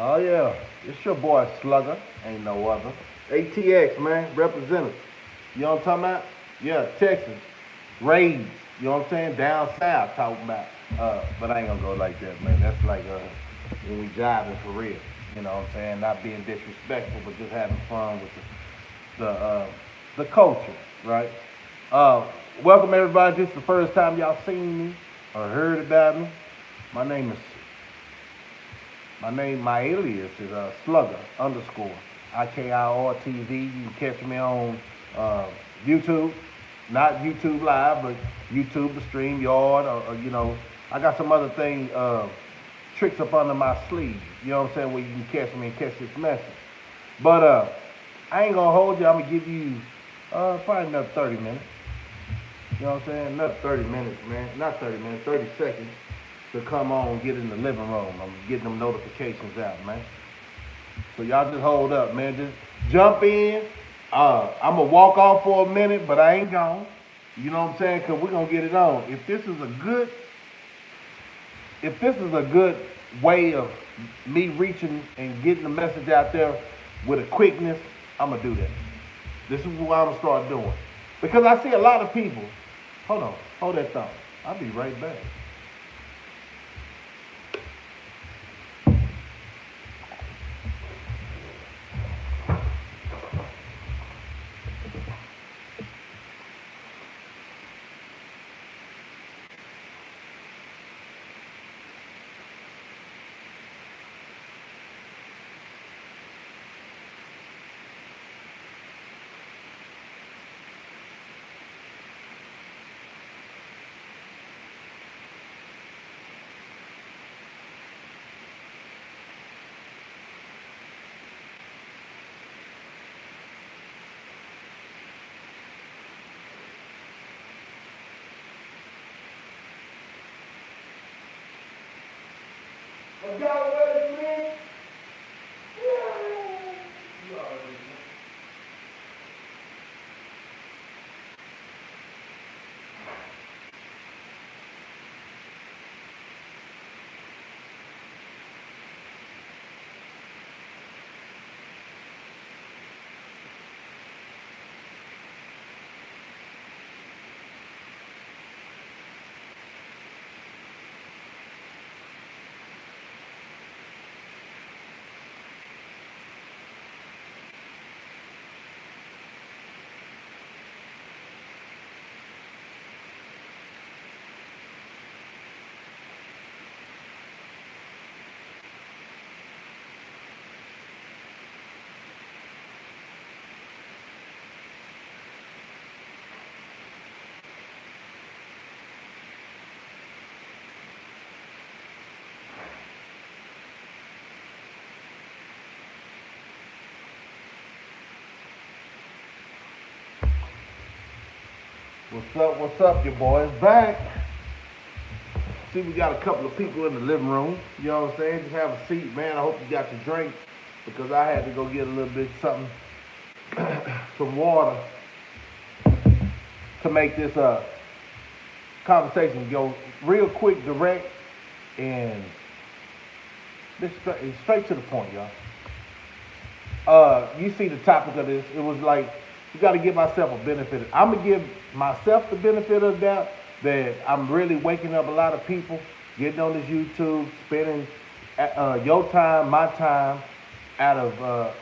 Oh yeah, it's your boy Slugger, ain't no other. ATX man, representative. You know what I'm talking about? Yeah, Texas, Rays. You know what I'm saying? Down south, talking about. But I ain't gonna go like that, man. That's like when we jiving for real. You know what I'm saying? Not being disrespectful, but just having fun with the culture, right? Uh, Welcome everybody. This is the first time y'all seen me or heard about me. My name is my alias is Slugger underscore IKIRTV. You can catch me on uh, YouTube, not YouTube Live, but YouTube the StreamYard, or I got some other thing tricks up under my sleeve. You know what I'm saying? Where you can catch me and catch this message. But I ain't gonna hold you. I'm gonna give you probably another 30 minutes. You know what I'm saying? Another 30 minutes, man. Not 30 minutes, 30 seconds to come on and get in the living room. I'm getting them notifications out, man. So y'all just hold up, man. Just jump in. I'm gonna walk off for a minute, but I ain't gone. You know what I'm saying? Cause we're gonna get it on. If this is a good way of me reaching and getting the message out there with a quickness, I'm gonna do that. This is what I'm gonna start doing. Because I see a lot of people. Hold on, hold that thought. I'll be right back. Y'all ready, man? Yeah. You already know. What's up? What's up? Your boy's back. See, we got a couple of people in the living room. You know what I'm saying? Just have a seat, man. I hope you got your drink because I had to go get a little bit something, some water to make this conversation go real quick, direct, and this straight to the point, y'all. You see the topic of this. It was like you got to give myself a benefit. I'm gonna give myself the benefit of the doubt that I'm really waking up a lot of people getting on this YouTube, spending your time, my time, out of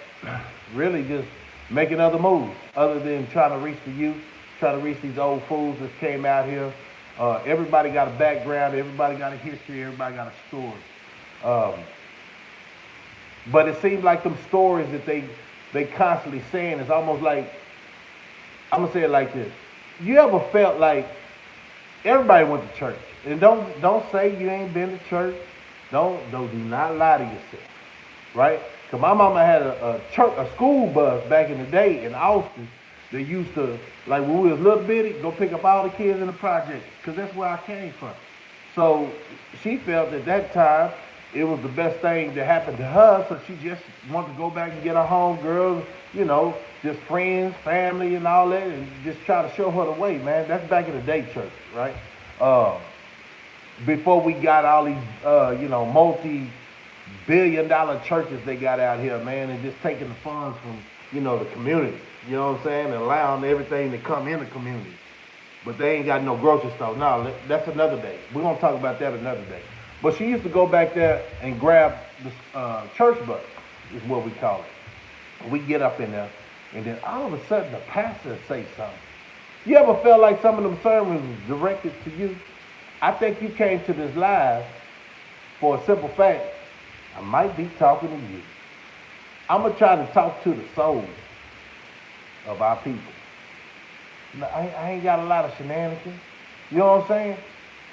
really just making other moves, other than trying to reach the youth, trying to reach these old fools that came out here. Everybody got a background, everybody got a history, everybody got a story. Um, but it seems like them stories that they constantly saying is almost like I'm gonna say it like this. You ever felt like everybody went to church? And don't say you ain't been to church. Don't do not lie to yourself, right? Cause my mama had a school bus back in the day in Austin. They used to like when we was little bitty go pick up all the kids in the project, cause that's where I came from. So she felt at that time it was the best thing that happened to her, so she just wanted to go back and get her homegirls, just friends, family, and all that, and just try to show her the way, man. That's back in the day church, right? Uh, Before we got all these, multi billion-dollar churches they got out here, man, and just taking the funds from, the community. You know what I'm saying? And allowing everything to come in the community. But they ain't got no grocery store. No, that's another day. We're going to talk about that another day. But she used to go back there and grab the church bus, is what we call it. We get up in there, and then all of a sudden the pastor say something. You ever felt like some of them sermons was directed to you? I think you came to this live for a simple fact. I might be talking to you. I'm going to try to talk to the souls of our people. I ain't got a lot of shenanigans. You know what I'm saying?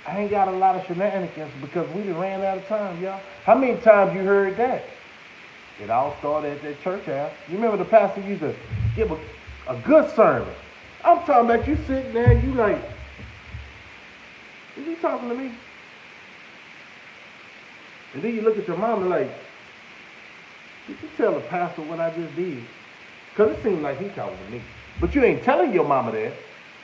I ain't got a lot of shenanigans because we done ran out of time, y'all. How many times you heard that? It all started at that church house. You remember the pastor used to give a good sermon. I'm talking about you sitting there and you like, is he talking to me? And then you look at your mama like, did you tell the pastor what I just did? Because it seemed like he talking to me. But you ain't telling your mama that,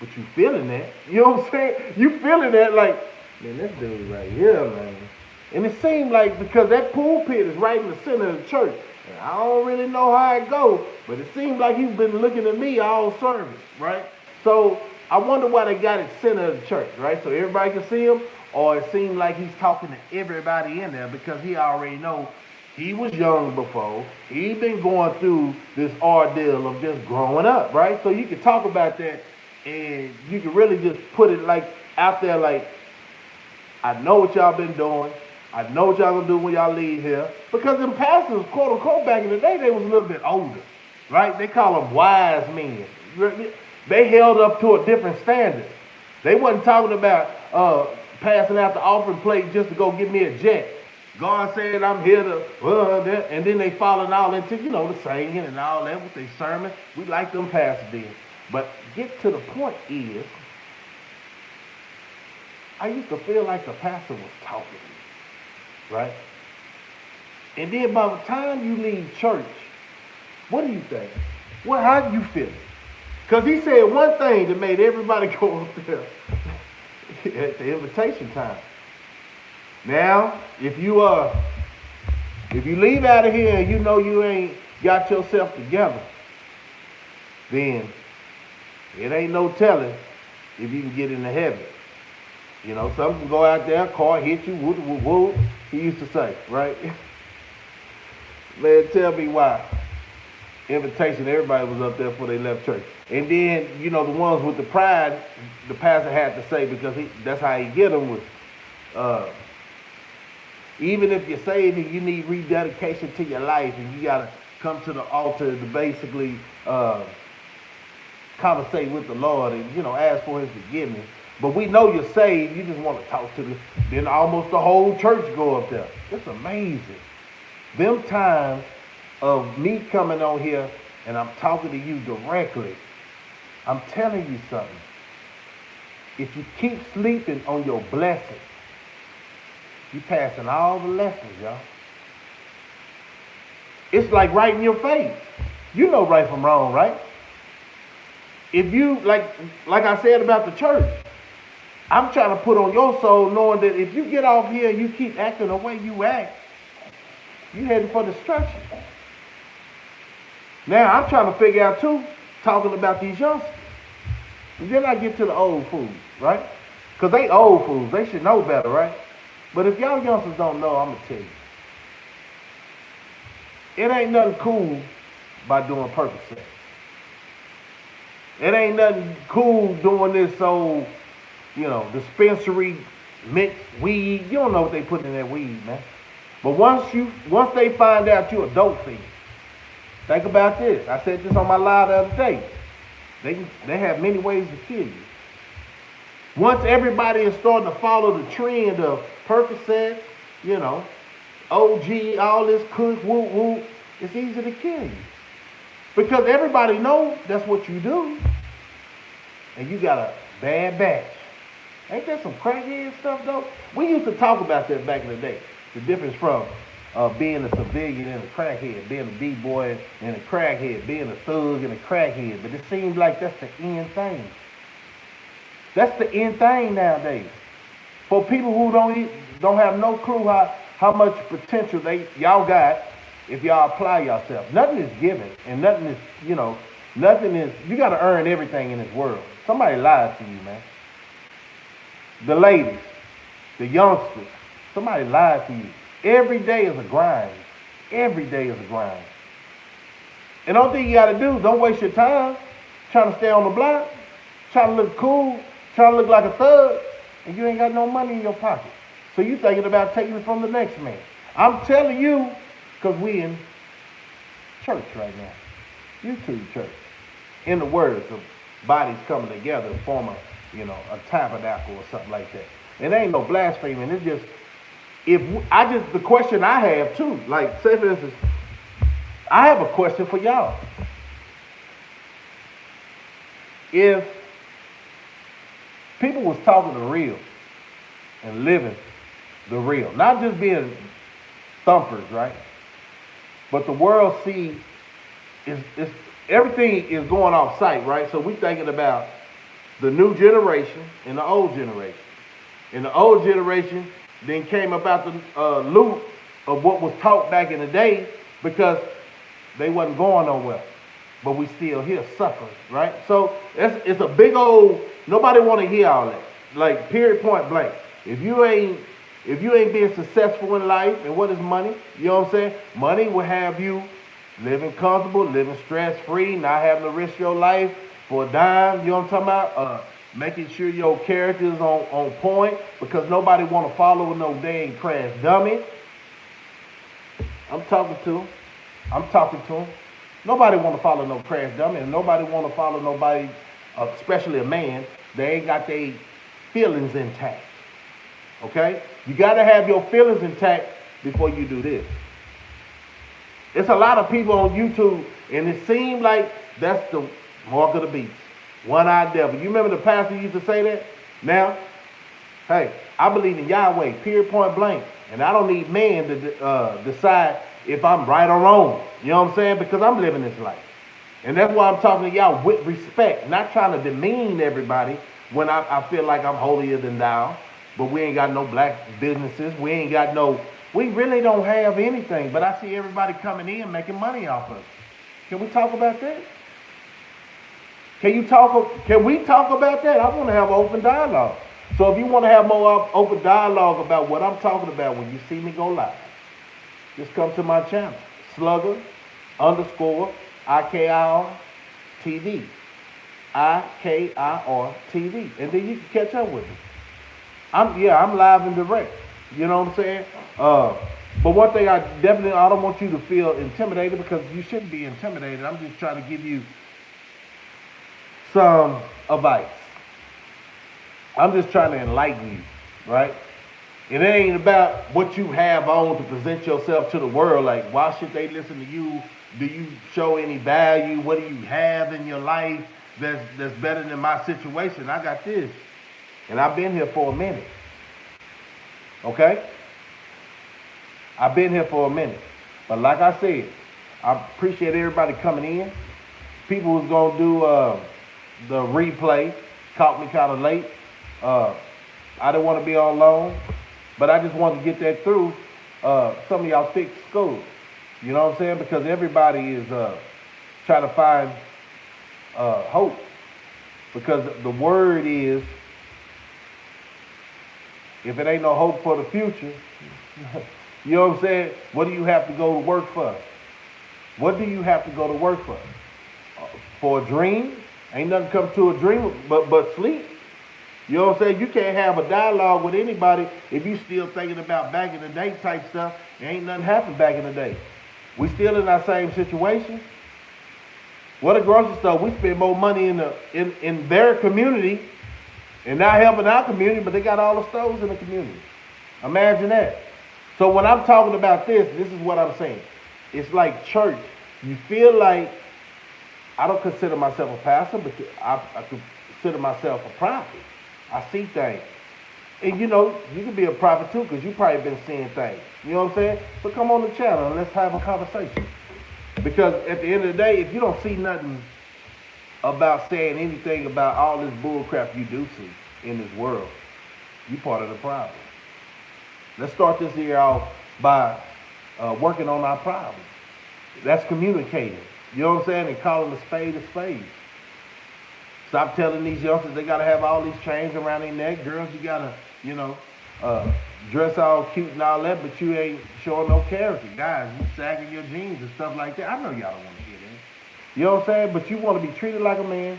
but you feeling that. You know what I'm saying? You feeling that like, man, this dude right here, man. And it seemed like because that pulpit is right in the center of the church, and I don't really know how it goes, but it seemed like he's been looking at me all service, right? So I wonder why they got it center of the church, right? So everybody can see him, or it seemed like he's talking to everybody in there because he already know he was young before. He been going through this ordeal of just growing up, right? So you can talk about that and you can really just put it like out there like, I know what y'all been doing. I know what y'all gonna do when y'all leave here. Because them pastors, quote unquote, back in the day, they was a little bit older, right? They call them wise men. They held up to a different standard. They wasn't talking about passing out the offering plate just to go get me a jet. God said I'm here to, and then they falling all into, the singing and all that with their sermon. We like them pastors then. But get to the point is, I used to feel like the pastor was talking to me, right? And then by the time you leave church, what do you think? How do you feel? Because he said one thing that made everybody go up there at the invitation time. Now, if you leave out of here and you know you ain't got yourself together, then it ain't no telling if you can get into heaven. Some can go out there, car hit you, woo, woo, woo, he used to say, right? Man, tell me why. Invitation, everybody was up there before they left church. And then, the ones with the pride, the pastor had to say, because that's how he get them, was, even if you're saved and you need rededication to your life and you got to come to the altar to basically conversate with the Lord and, ask for his forgiveness. But we know you're saved. You just want to talk to them. Then almost the whole church go up there. It's amazing. Them times of me coming on here and I'm talking to you directly, I'm telling you something. If you keep sleeping on your blessings, you passing all the lessons, y'all. It's like right in your face. You know right from wrong, right? If you, like I said about the church, I'm trying to put on your soul knowing that if you get off here and you keep acting the way you act, you heading for destruction. Now, I'm trying to figure out, too, talking about these youngsters. And then I get to the old fools, right? Because they old fools. They should know better, right? But if y'all youngsters don't know, I'm going to tell you. It ain't nothing cool by doing purpose sex. It ain't nothing cool doing this old, dispensary mixed weed. You don't know what they put in that weed, man. But once they find out you're a dope fiend, think about this. I said this on my live the other day. They have many ways to kill you. Once everybody is starting to follow the trend of Percocet, OG, all this kush, whoop, whoop, it's easy to kill you. Because everybody knows that's what you do. And you got a bad batch. Ain't that some crackhead stuff, though? We used to talk about that back in the day. The difference from being a civilian and a crackhead, being a b-boy and a crackhead, being a thug and a crackhead. But it seems like that's the end thing. That's the end thing nowadays. For people who don't have no clue how much potential y'all got if y'all apply yourself. Nothing is given, and nothing is, nothing is. You got to earn everything in this world. Somebody lied to you, man. The ladies, the youngsters, somebody lied to you. Every day is a grind. Every day is a grind. And the only thing you got to do, don't waste your time trying to stay on the block, trying to look cool, trying to look like a thug, and you ain't got no money in your pocket. So you thinking about taking it from the next man. I'm telling you, because we in church right now. YouTube church. In the words of bodies coming together to form a tabernacle or something like that. It ain't no blaspheming. It's just, the question I have too, like say for instance, I have a question for y'all. If people was talking the real and living the real, not just being thumpers, right? But the world see is everything is going off site, right? So we thinking about the new generation and the old generation. And the old generation then came about the loop of what was taught back in the day because they wasn't going nowhere. But we still here suffering, right? So it's a big old, nobody want to hear all that. Like period, point blank. If you ain't being successful in life, and what is money? You know what I'm saying? Money will have you living comfortable, living stress-free, not having to risk your life for a dime. You know what I'm talking about? Making sure your character is on point because nobody want to follow no dang crash dummy. I'm talking to him. Nobody want to follow no crash dummy, and nobody want to follow nobody, especially a man. They ain't got their feelings intact. Okay? You got to have your feelings intact before you do this. It's a lot of people on YouTube, and it seems like that's the mark of the beast. One-eyed devil. You remember the pastor used to say that? Now, hey, I believe in Yahweh, period, point blank. And I don't need man to decide if I'm right or wrong. You know what I'm saying? Because I'm living this life. And that's why I'm talking to y'all with respect, not trying to demean everybody when I feel like I'm holier than thou. But we ain't got no black businesses. We really don't have anything. But I see everybody coming in making money off of it. Can we talk about that? Can we talk about that? I want to have an open dialogue. So if you want to have more open dialogue about what I'm talking about when you see me go live, just come to my channel, Slugger _ IKIR TV. IKIR TV. And then you can catch up with me. I'm live and direct. You know what I'm saying? But one thing I don't want you to feel intimidated because you shouldn't be intimidated. I'm just trying to give you some advice. I'm just trying to enlighten you, right? It ain't about what you have on to present yourself to the world. Like, why should they listen to you? Do you show any value? What do you have in your life that's better than my situation? I got this. And I've been here for a minute. Okay? I've been here for a minute. But like I said, I appreciate everybody coming in. People who's going to do the replay caught me kind of late. I didn't want to be on long, but I just wanted to get that through some of y'all thick skulls. You know what I'm saying? Because everybody is trying to find hope. Because the word is, if it ain't no hope for the future, you know what I'm saying? What do you have to go to work for? What do you have to go to work for? For a dream? Ain't nothing come to a dream but sleep. You know what I'm saying? You can't have a dialogue with anybody if you still thinking about back in the day type stuff. Ain't nothing happened back in the day. We still in our same situation. What a grocery store. We spend more money in their community and not helping our community, but they got all the stores in the community. Imagine that. So when I'm talking about this is what I'm saying. It's like church. You feel like, I don't consider myself a pastor, but I consider myself a prophet. I see things. And you know, you can be a prophet too, because you probably been seeing things. You know what I'm saying? So come on the channel and let's have a conversation. Because at the end of the day, if you don't see nothing about saying anything about all this bull crap you do see in this world, you part of the problem. Let's start this year off by working on our problems. That's communicating. You know what I'm saying? And calling a spade a spade. Stop telling these youngsters they gotta have all these chains around their neck. Girls, you gotta, you know, dress all cute and all that, but you ain't showing no character. Guys, you sagging your jeans and stuff like that. I know y'all don't want to hear that. You know what I'm saying? But you want to be treated like a man.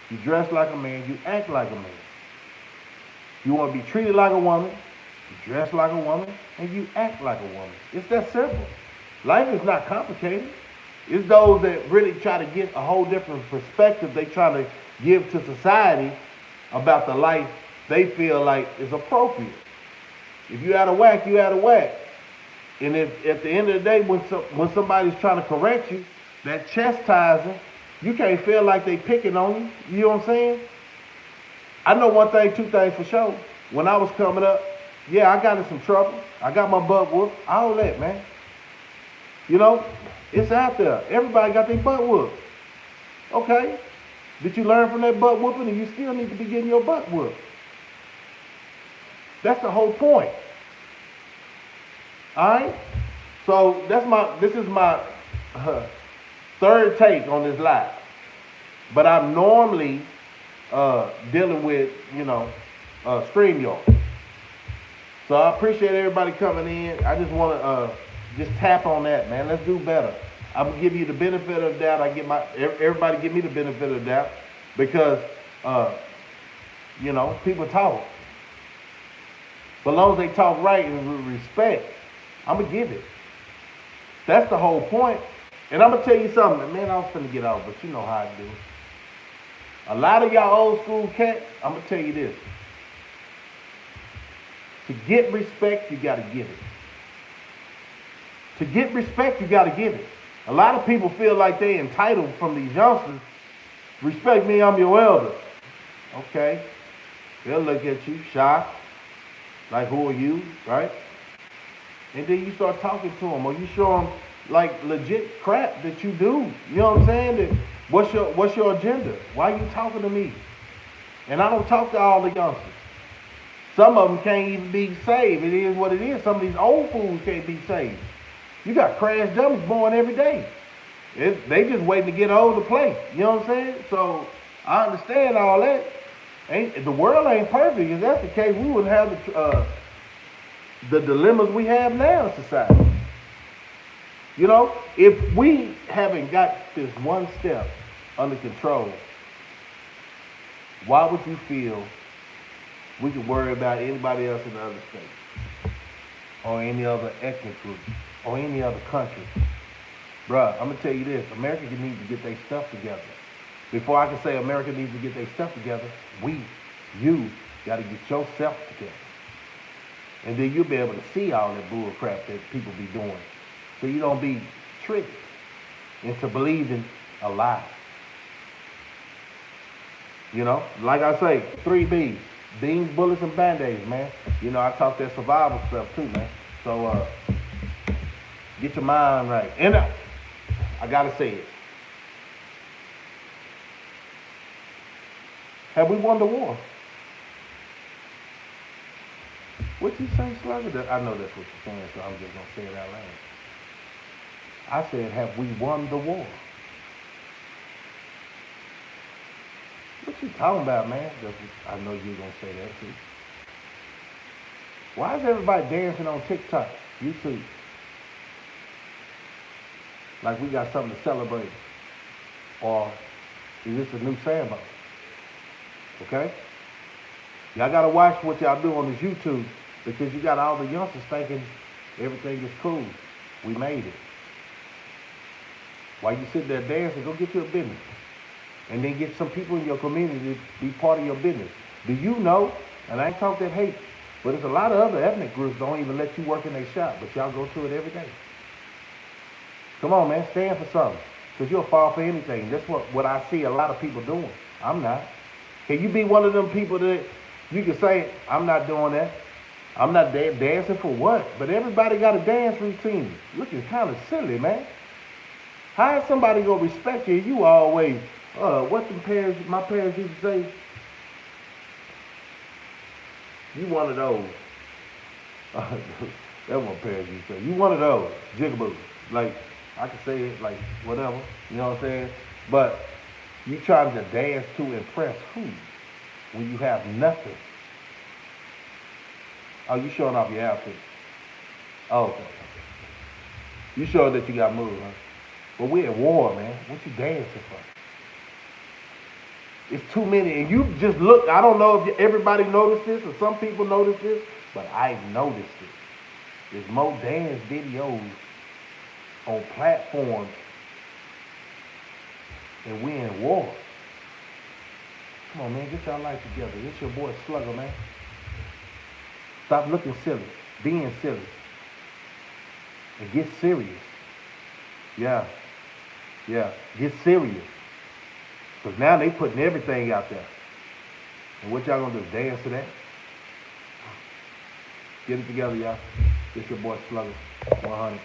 You dress like a man. You act like a man. You want to be treated like a woman. You dress like a woman, and you act like a woman. It's that simple. Life is not complicated. It's those that really try to get a whole different perspective they try to give to society about the life they feel like is appropriate. If you out of whack, you out of whack. And if at the end of the day, when somebody's trying to correct you, that chastising, you can't feel like they picking on you. You know what I'm saying? I know one thing, two things for sure. When I was coming up, yeah, I got in some trouble. I got my butt whooped. All that, man. You know, it's out there. Everybody got their butt whooped. Okay. Did you learn from that butt whooping and you still need to be getting your butt whooped? That's the whole point. All right? So this is my third take on this live. But I'm normally dealing with, StreamYard. So I appreciate everybody coming in. I just want to just tap on that, man. Let's do better. I'm gonna give you the benefit of the doubt. Everybody give me the benefit of the doubt because people talk. But as long as they talk right and with respect, I'm gonna give it. That's the whole point. And I'm gonna tell you something, man. I was finna get off, but you know how I do. A lot of y'all old school cats, I'm gonna tell you this. To get respect, you gotta give it. To get respect, you gotta give it. A lot of people feel like they entitled from these youngsters. Respect me, I'm your elder. Okay. They'll look at you, shocked. Like, who are you, right? And then you start talking to them, or you show them, like, legit crap that you do. You know what I'm saying? That what's your agenda? Why are you talking to me? And I don't talk to all the youngsters. Some of them can't even be saved. It is what it is. Some of these old fools can't be saved. You got crash dummies born every day. They just waiting to get old to play. You know what I'm saying? So I understand all that. The world ain't perfect. If that's the case, we wouldn't have the dilemmas we have now in society. You know, if we haven't got this one step under control, why would you feel we could worry about anybody else in the other states or any other ethnic group or any other country? Bruh, I'm going to tell you this. America needs to get their stuff together. Before I can say America needs to get their stuff together, you got to get yourself together. And then you'll be able to see all that bull crap that people be doing. So you don't be tricked into believing a lie. You know, like I say, 3 B's. Beans, bullets, and Band-Aids, man. You know, I talk that survival stuff too, man. So, get your mind right. And I gotta say it. Have we won the war? What you say, Slugger? I know that's what you're saying, so I'm just gonna say it out loud. I said, have we won the war? What you talking about, man? I know you're gonna say that too. Why is everybody dancing on TikTok, YouTube? Like we got something to celebrate. Or is this a new sandbox? Okay? Y'all gotta watch what y'all do on this YouTube because you got all the youngsters thinking everything is cool. We made it. While you sit there dancing, go get you a business. And then get some people in your community to be part of your business. Do you know, and I ain't talk that hate, but there's a lot of other ethnic groups don't even let you work in their shop, but y'all go to it every day. Come on, man, stand for something. Because you'll fall for anything. That's what I see a lot of people doing. I'm not. Can you be one of them people that you can say, I'm not doing that? I'm not dancing for what? But everybody got a dance routine. Looking kind of silly, man. How is somebody going to respect you? You always, what my parents used to say? You one of those. That's what parents used to say. You one of those, jigaboo. Like, I can say it like whatever, you know what I'm saying? But you trying to dance to impress who when you have nothing? Oh, you showing off your outfit. Oh, okay. You showing that you got moves, huh? But we're at war, man. What you dancing for? It's too many. And you just look, I don't know if everybody noticed this or some people noticed this, but I've noticed it. There's more dance videos on platforms and we're in war. Come on, man, get your life together. It's your boy Slugger, man. Stop looking silly, being silly, and get serious. Yeah, yeah, get serious. Because now they putting everything out there. And what y'all gonna do, dance to that? Get it together, y'all. It's your boy Slugger, 100.